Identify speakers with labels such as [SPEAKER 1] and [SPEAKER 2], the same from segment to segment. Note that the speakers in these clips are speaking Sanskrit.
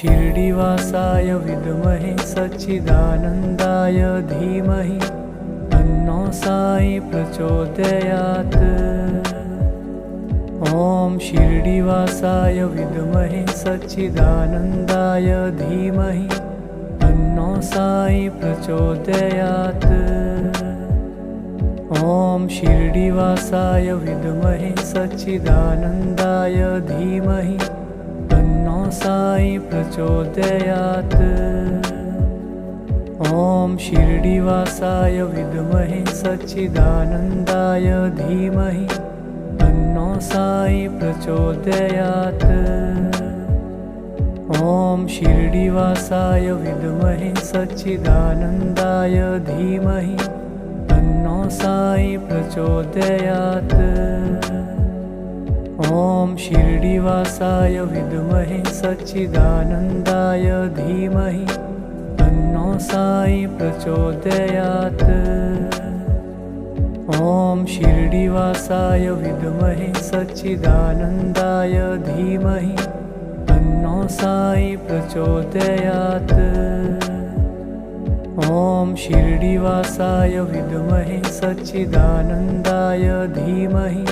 [SPEAKER 1] शिरडीवासाय विद्महे सच्चिदानन्दाय धीमहि तन्नो साई प्रचोदयात्। ॐ शिरडीवासाय विद्महे सच्चिदानन्दाय धीमहि तन्नो साई प्रचोदयात्। ॐ शिरडीवासाय विद्महे सच्चिदानन्दाय धीमहि तन्नो साई प्रचोदयात्। ॐ शिरडीवासाय विद्महे सच्चिदानन्दाय धीमहि तन्नो साई प्रचोदयात्। ॐ शिरडीवासाय विद्महे सच्चिदानन्दाय धीमहि तन्नो साई प्रचोदयात्। ॐ शिरडीवासाय विद्महे सच्चिदानन्दाय धीमहि तन्नो साई प्रचोदयात्। ॐ शिरडीवासाय विद्महे सच्चिदानन्दाय धीमहि तन्नो साई प्रचोदयात्। ॐ शिरडीवासाय विद्महे सच्चिदानन्दाय धीमहि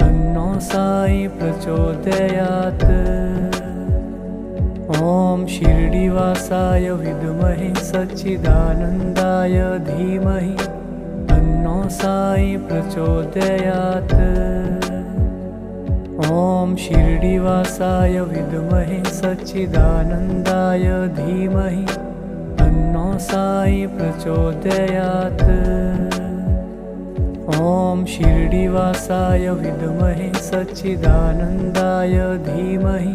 [SPEAKER 1] तन्नो साई प्रचोदयात्। ॐ शिरडीवासाय विद्महे सच्चिदानन्दाय धीमहि तन्नो साई प्रचोदयात्। ॐ शिरडीवासाय विद्महे सच्चिदानन्दाय धीमहि तन्नो साई प्रचोदयात्। ॐ शिरडीवासाय विद्महे सच्चिदानन्दाय धीमहि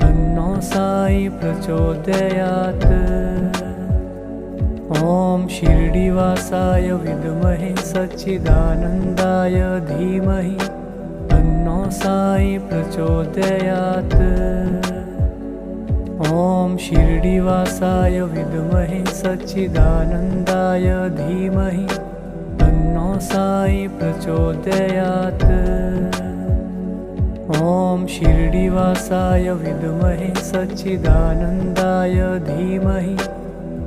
[SPEAKER 1] तन्नो साई प्रचोदयात्। ॐ शिरडीवासाय विद्महे सच्चिदानन्दाय धीमहि तन्नो साई प्रचोदयात्। ॐ शिरडीवासाय विद्महे सच्चिदानन्दाय धीमहि तन्नो साई प्रचोदयात्। ॐ शिरडीवासाय विद्महे सच्चिदानन्दाय धीमहि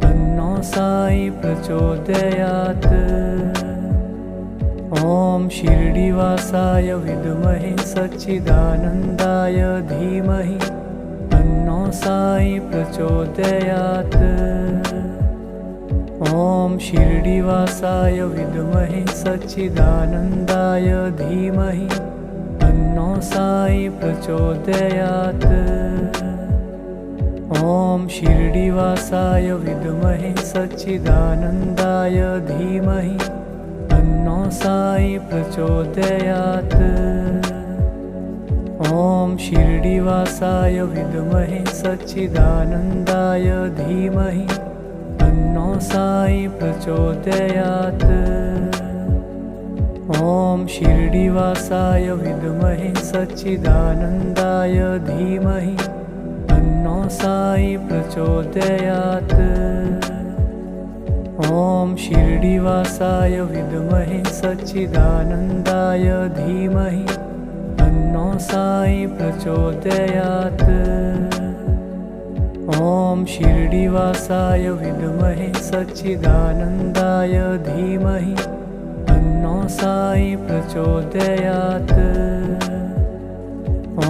[SPEAKER 1] तन्नो साई प्रचोदयात्। ॐ शिरडीवासाय विद्महे सच्चिदानन्दाय धीमहि तन्नो साई प्रचोदयात्। ॐ शिरडीवासाय विद्महे सच्चिदानन्दाय धीमहि तन्नो साई प्रचोदयात्। ॐ शिरडीवासाय विद्महे सच्चिदानन्दाय धीमहि तन्नो साई प्रचोदयात्। ॐ शिरडीवासाय विद्महे सच्चिदानन्दाय धीमहि तन्नो साई प्रचोदयात्। ॐ शिरडीवासाय विद्महे सच्चिदानन्दाय धीमहि तन्नो साई प्रचोदयात्। ॐ शिरडीवासाय विद्महे सच्चिदानन्दाय धीमहि तन्नो साई प्रचोदयात्। ॐ शिरडीवासाय विद्महे सच्चिदानन्दाय धीमहि तन्नो साई प्रचोदयात्।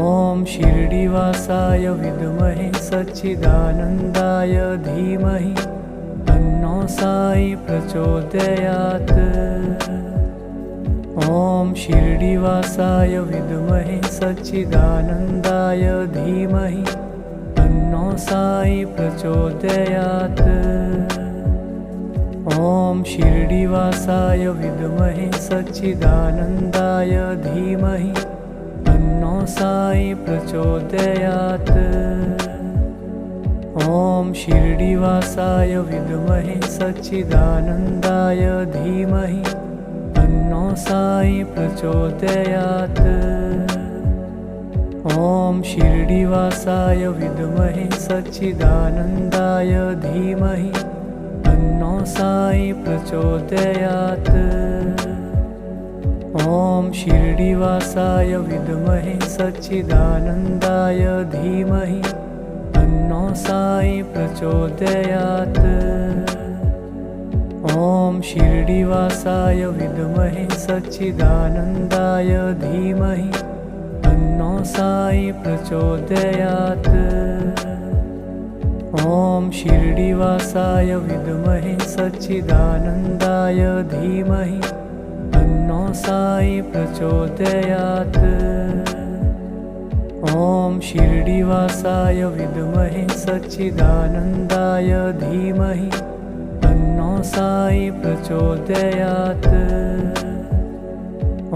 [SPEAKER 1] ॐ शिरडीवासाय विद्महे सच्चिदानन्दाय धीमहि तन्नो साई प्रचोदयात्। ॐ शिरडीवासाय विद्महे सच्चिदानन्दाय धीमहि तन्नो साई प्रचोदयात्। ॐ शिरडीवासाय विद्महे सच्चिदानन्दाय धीमहि तन्नो साई प्रचोदयात्। ॐ शिरडीवासाय विद्महे सच्चिदानन्दाय धीमहि तन्नो साई प्रचोदयात्। ॐ शिरडीवासाय विद्महे सच्चिदानन्दाय धीमहि तन्नो साई प्रचोदयात्। ॐ शिरडीवासाय विद्महे सच्चिदानन्दाय धीमहि तन्नो तन्नो साई प्रचोदयात्। ॐ शिरडिवासाय विद्महे सच्चिदानन्दाय धीमहि तन्नो साई प्रचोदयात्। ॐ शिरडिवासाय विद्महे सच्चिदानन्दाय धीमहि तन्नो साई प्रचोदयात्। ॐ शिरडिवासाय विद्महे सच्चिदानन्दाय धीमहि तन्नो साई प्रचोदयात्।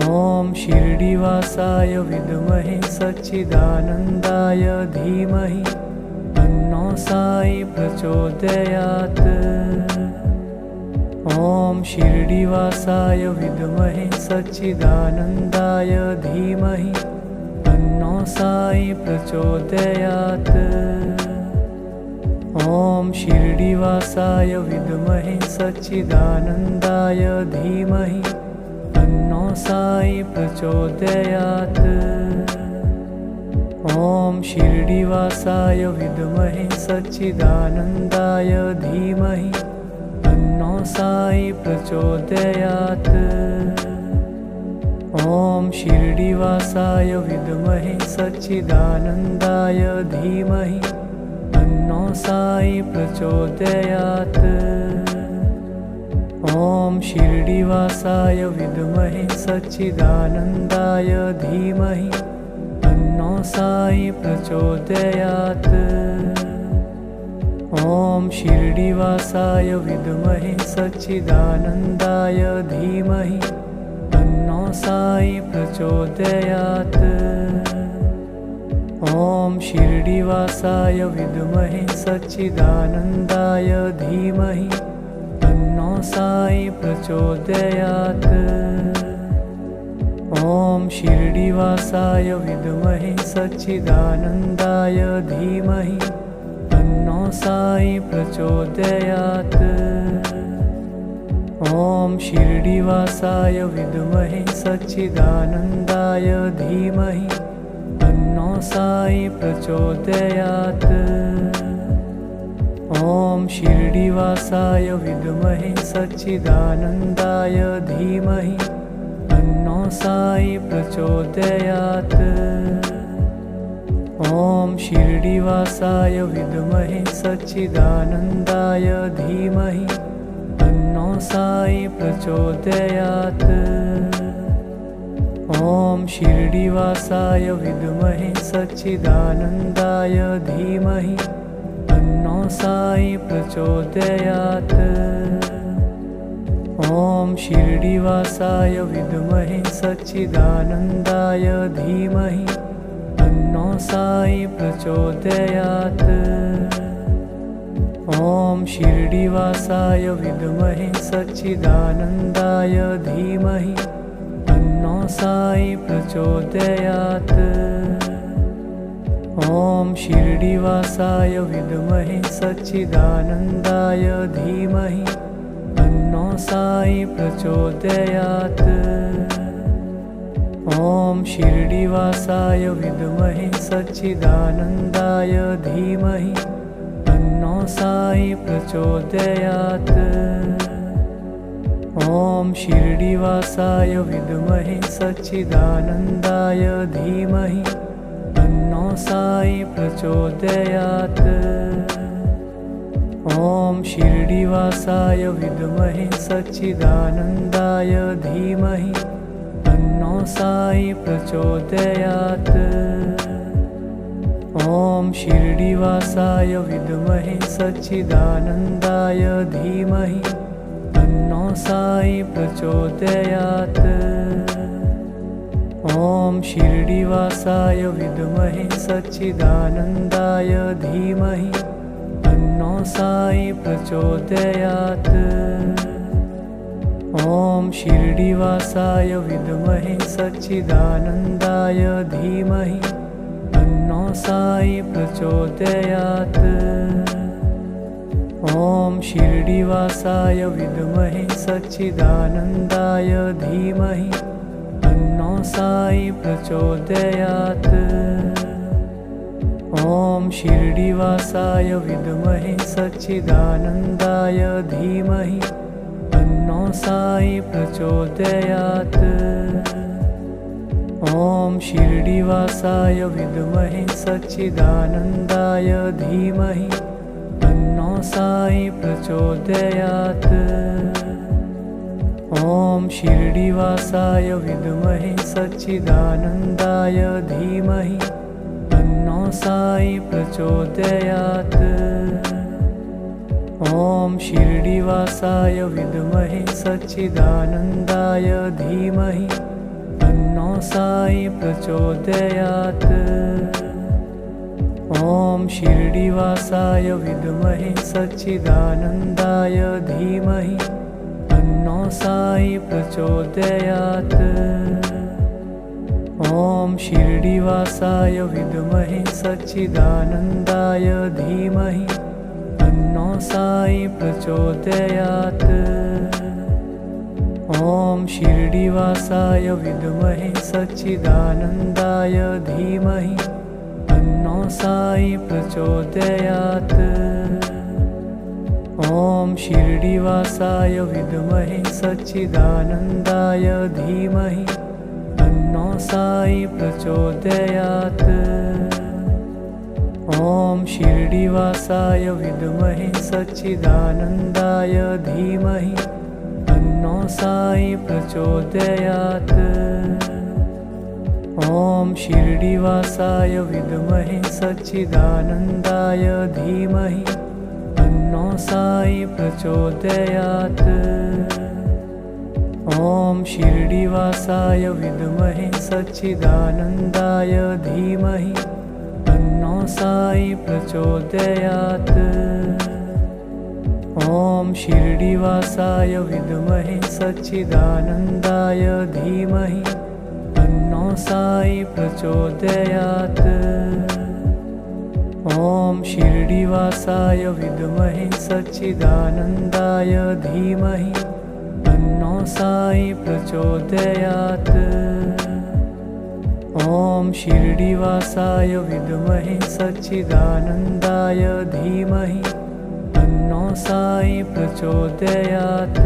[SPEAKER 1] ॐ शिरडिवासाय विद्महे सच्चिदानन्दाय धीमहि तन्नो साई प्रचोदयात्। ॐ शिरडिवासाय विद्महे सच्चिदानन्दाय धीमहि तन्नो साई प्रचोदयात्। ॐ शिरडिवासाय विद्महे सच्चिदानन्दाय धीमहि तन्नो साई प्रचोदयात्। ॐ शिरडिवासाय विद्महे सच्चिदानन्दाय धीमहि तन्नो साई प्रचोदयात्। ॐ शिरडिवासाय विद्महे सच्चिदानन्दाय धीमहि तन्नो साई प्रचोदयात्। ॐ शिरडिवासाय विद्महे सच्चिदानन्दाय धीमहि तन्नो साई प्रचोदयात्। ॐ शिरडिवासाय विद्महे सच्चिदानन्दाय धीमहि तन्नो साई प्रचोदयात्। ॐ शिरडिवासाय विद्महे सच्चिदानन्दाय धीमहि तन्नो साई प्रचोदयात्। ॐ शिरडिवासाय विद्महे सच्चिदानन्दाय धीमहि तन्नो साई प्रचोदयात्। ॐ शिरडिवासाय विद्महे सच्चिदानन्दाय धीमहि तन्नो साई प्रचोदयात्। ॐ शिरडिवासाय विद्महे सच्चिदानन्दाय धीमहि तन्नो साई प्रचोदयात्। ॐ शिरडिवासाय विद्महे सच्चिदानन्दाय धीमहि तन्नो साई प्रचोदयात्। ॐ शिरडिवासाय विद्महे सच्चिदानन्दाय धीमहि तन्नो साई प्रचोदयात्। ॐ शिरडिवासाय विद्महे सच्चिदानन्दाय धीमहि तन्नो साई प्रचोदयात्। ॐ शिरडिवासाय विद्महे सच्चिदानन्दाय धीमहि तन्नो साई प्रचोदयात्। ॐ शिरडिवासाय विद्महे सच्चिदानन्दाय धीमहि तन्नो साई प्रचोदयात्। ॐ शिरडिवासाय विद्महे सच्चिदानन्दाय धीमहि तन्नो साई प्रचोदयात्। ॐ शिरडिवासाय विद्महे सच्चिदानन्दाय धीमहि तन्नो साई प्रचोदयात्। ॐ शिरडिवासाय विद्महे सच्चिदानन्दाय धीमहि तन्नो साई प्रचोदयात्। ॐ शिरडिवासाय विद्महे सच्चिदानन्दाय धीमहि तन्नो साई प्रचोदयात्। ॐ शिरडिवासाय विद्महे सच्चिदानन्दाय धीमहि तन्नो साई प्रचोदयात्। ॐ शिरडिवासाय विद्महे सच्चिदानन्दाय धीमहि तन्नो साई प्रचोदयात्। ॐ शिरडिवासाय विद्महे सच्चिदानन्दाय धीमहि तन्नो साई प्रचोदयात्। ॐ शिरडिवासाय विद्महे सच्चिदानन्दाय धीमहि तन्नो साई प्रचोदयात्। ॐ शिरडिवासाय विद्महे सच्चिदानन्दाय धीमहि तन्नो साई प्रचोदयात्। ॐ शिरडिवासाय विद्महे सच्चिदानन्दाय धीमहि तन्नो साई प्रचोदयात्। ॐ शिरडिवासाय विद्महे सच्चिदानन्दाय धीमहि तन्नो साई प्रचोदयात्। ॐ शिरडिवासाय विद्महे सच्चिदानन्दाय धीमहि तन्नो साई प्रचोदयात्। ॐ शिरडिवासाय विद्महे सच्चिदानन्दाय धीमहि तन्नो साई प्रचोदयात्। ॐ शिरडिवासाय विद्महे सच्चिदानन्दाय धीमहि तन्नो साई प्रचोदयात्। ॐ शिरडिवासाय विद्महे सच्चिदानन्दाय धीमहि तन्नो साई प्रचोदयात्। ॐ शिरडिवासाय विद्महे सच्चिदानन्दाय धीमहि तन्नो साई प्रचोदयात्। ॐ शिरडिवासाय विद्महे सच्चिदानन्दाय धीमहि तन्नो साई प्रचोदयात्। ॐ शिरडिवासाय विद्महे सच्चिदानन्दाय धीमहि तन्नो साई प्रचोदयात्। ॐ शिरडिवासाय विद्महे सच्चिदानन्दाय धीमहि तन्नो साई प्रचोदयात्। ॐ शिरडिवासाय विद्महे सच्चिदानन्दाय धीमहि तन्नो साई प्रचोदयात्। ॐ शिरडिवासाय विद्महे सच्चिदानन्दाय धीमहि तन्नो साई प्रचोदयात्।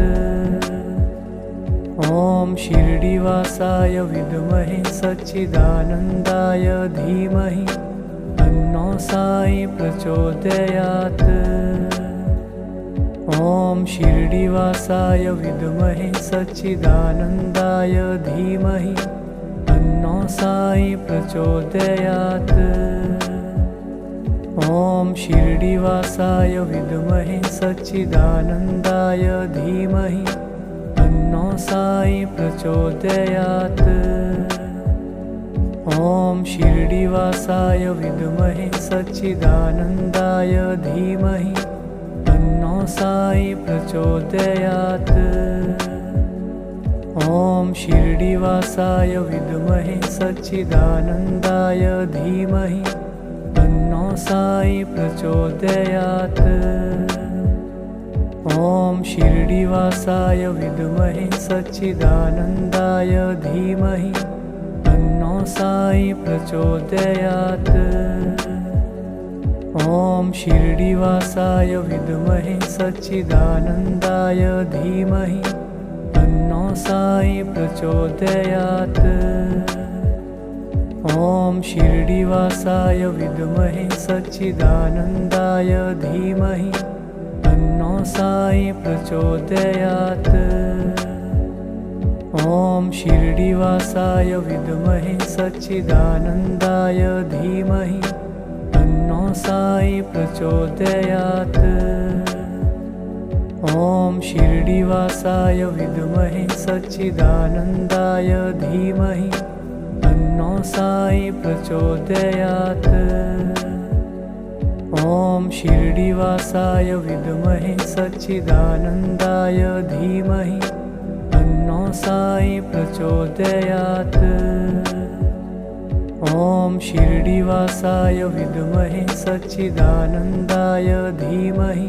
[SPEAKER 1] ॐ शिरडिवासाय विद्महे सच्चिदानन्दाय धीमहि तन्नो साई प्रचोदयात्। ॐ शिरडिवासाय विद्महे सच्चिदानन्दाय धीमहि तन्नो साई प्रचोदयात्। ॐ शिरडिवासाय विद्महे सच्चिदानन्दाय धीमहि तन्नो साई प्रचोदयात्। ॐ शिरडिवासाय विद्महे सच्चिदानन्दाय धीमहि तन्नो साई प्रचोदयात्। ॐ शिरडिवासाय विद्महे सच्चिदानन्दाय धीमहि तन्नो साई प्रचोदयात्। ॐ शिरडिवासाय विद्महे सच्चिदानन्दाय धीमहि तन्नो साई प्रचोदयात्। ॐ शिरडिवासाय विद्महे सच्चिदानन्दाय धीमहि तन्नो साई प्रचोदयात्। ॐ शिरडिवासाय विद्महे सच्चिदानन्दाय धीमहि तन्नो साई प्रचोदयात्। ॐ शिरडिवासाय विद्महे सच्चिदानन्दाय धीमहि तन्नो साई प्रचोदयात्। ॐ शिरडिवासाय विद्महे सच्चिदानन्दाय धीमहि तन्नो साई प्रचोदयात्। ॐ शिरडिवासाय विद्महे सच्चिदानन्दाय धीमहि तन्नो साई प्रचोदयात्। ॐ शिरडिवासाय विद्महे सच्चिदानन्दाय धीमहि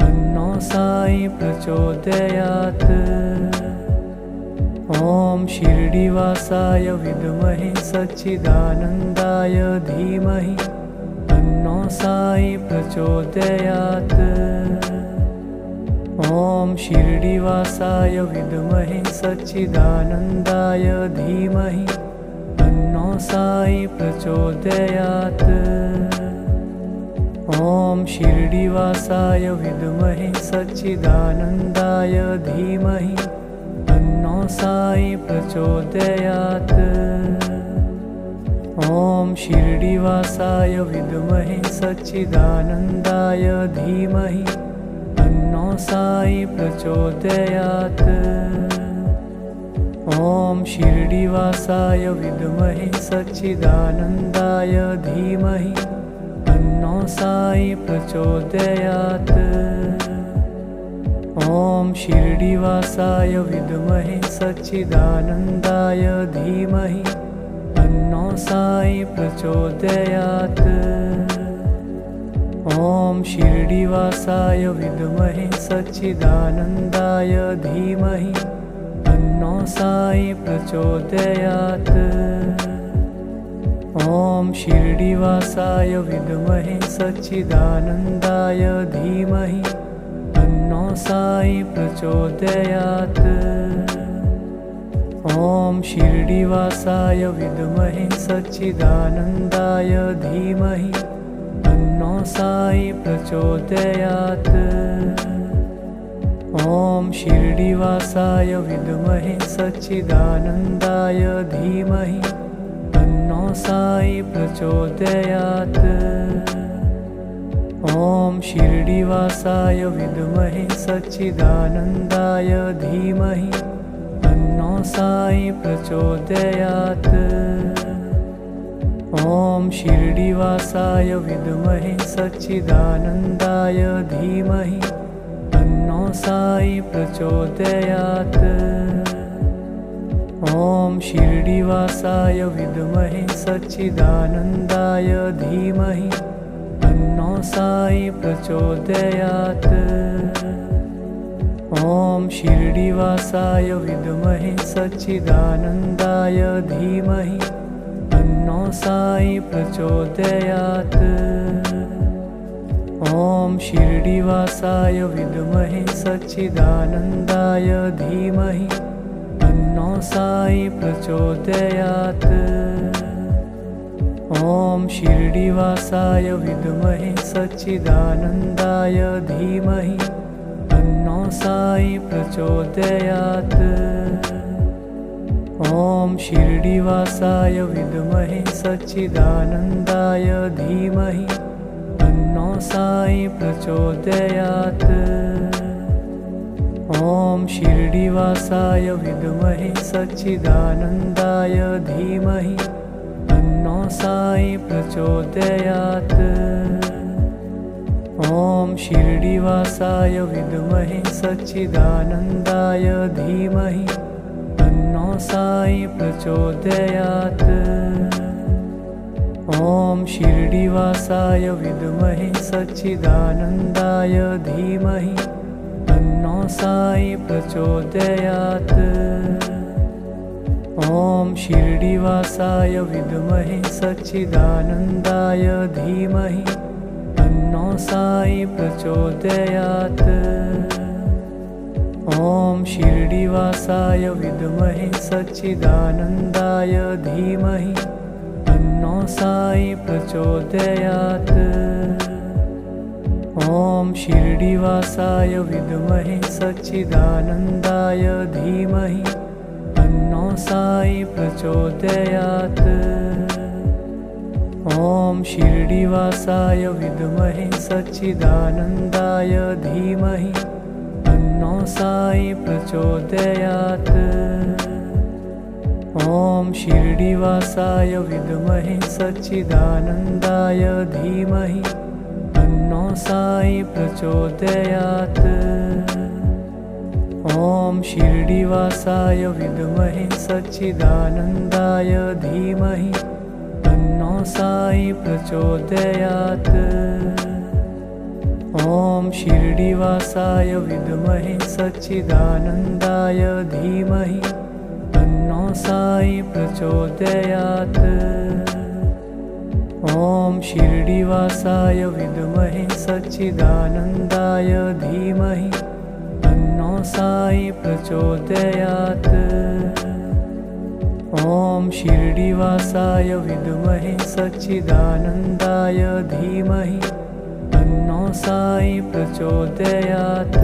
[SPEAKER 1] तन्नो साई प्रचोदयात्। ॐ शिरडिवासाय विद्महे सच्चिदानन्दाय धीमहि साई प्रचोदयात्। ॐ शिरडिवासाय विद्महे सच्चिदानन्दाय धीमहि तन्नो साई प्रचोदयात्। ॐ शिरडिवासाय विद्महे सच्चिदानन्दाय धीमहि तन्नो साई प्रचोदयात्। ॐ शिरडिवासाय विद्महे सच्चिदानन्दाय धीमहि तन्नो साई प्रचोदयात्। ॐ शिरडिवासाय विद्महे सच्चिदानन्दाय धीमहि तन्नो साई प्रचोदयात्। ॐ शिरडिवासाय विद्महे सच्चिदानन्दाय धीमहि तन्नो साई प्रचोदयात्। ॐ शिरडिवासाय विद्महे सच्चिदानन्दाय धीमहि तन्नो साई प्रचोदयात्। ॐ शिरडिवासाय विद्महे सच्चिदानन्दाय धीमहि तन्नो साई प्रचोदयात्। ॐ शिरडिवासाय विद्महे सच्चिदानन्दाय धीमहि तन्नो साई प्रचोदयात्। ॐ शिरडिवासाय विद्महे सच्चिदानन्दाय धीमहि तन्नो साई प्रचोदयात्। ॐ शिरडिवासाय विद्महे सच्चिदानन्दाय धीमहि तन्नो साई प्रचोदयात्। ॐ शिरडिवासाय विद्महे सच्चिदानन्दाय धीमहि तन्नो साई प्रचोदयात्। ॐ शिरडिवासाय विद्महे सच्चिदानन्दाय धीमहि तन्नो साई प्रचोदयात्। ॐ शिरडिवासाय विद्महे सच्चिदानन्दाय धीमहि तन्नो साई प्रचोदयात्। ॐ शिरडिवासाय विद्महे सच्चिदानन्दाय धीमहि तन्नो साई प्रचोदयात्। ॐ शिरडिवासाय विद्महे सच्चिदानन्दाय धीमहि तन्नो साई प्रचोदयात्। ॐ शिरडिवासाय विद्महे सच्चिदानन्दाय धीमहि तन्नो साई प्रचोदयात्। ॐ शिरडिवासाय विद्महे सच्चिदानन्दाय धीमहि तन्नो साई प्रचोदयात्। ॐ शिरडिवासाय विद्महे सच्चिदानन्दाय धीमहि तन्नो साई प्रचोदयात्। ॐ शिरडिवासाय विद्महे सच्चिदानन्दाय धीमहि तन्नो साई प्रचोदयात्। ॐ शिरडिवासाय विद्महे सच्चिदानन्दाय धीमहि तन्नो साई प्रचोदयात्। ॐ शिरडिवासाय विद्महे सच्चिदानन्दाय धीमहि तन्नो साई प्रचोदयात्। ॐ शिरडिवासाय विद्महे सच्चिदानन्दाय धीमहि तन्नो साई प्रचोदयात्। ॐ शिरडिवासाय विद्महे सच्चिदानन्दाय धीमहि तन्नो साई प्रचोदयात्। ॐ शिरडिवासाय विद्महे सच्चिदानन्दाय धीमहि तन्नो साई प्रचोदयात्। ॐ शिरडिवासाय विद्महे सच्चिदानन्दाय धीमहि तन्नो साई प्रचोदयात्। ॐ शिरडिवासाय विद्महे सच्चिदानन्दाय धीमहि तन्नो साई प्रचोदयात्। ॐ ॐ शिरडिवासाय विद्महे सच्चिदानन्दाय धीमहि तन्नो साई प्रचोदयात्। ॐ शिरडिवासाय विद्महे सच्चिदानन्दाय धीमहि तन्नो साई प्रचोदयात्।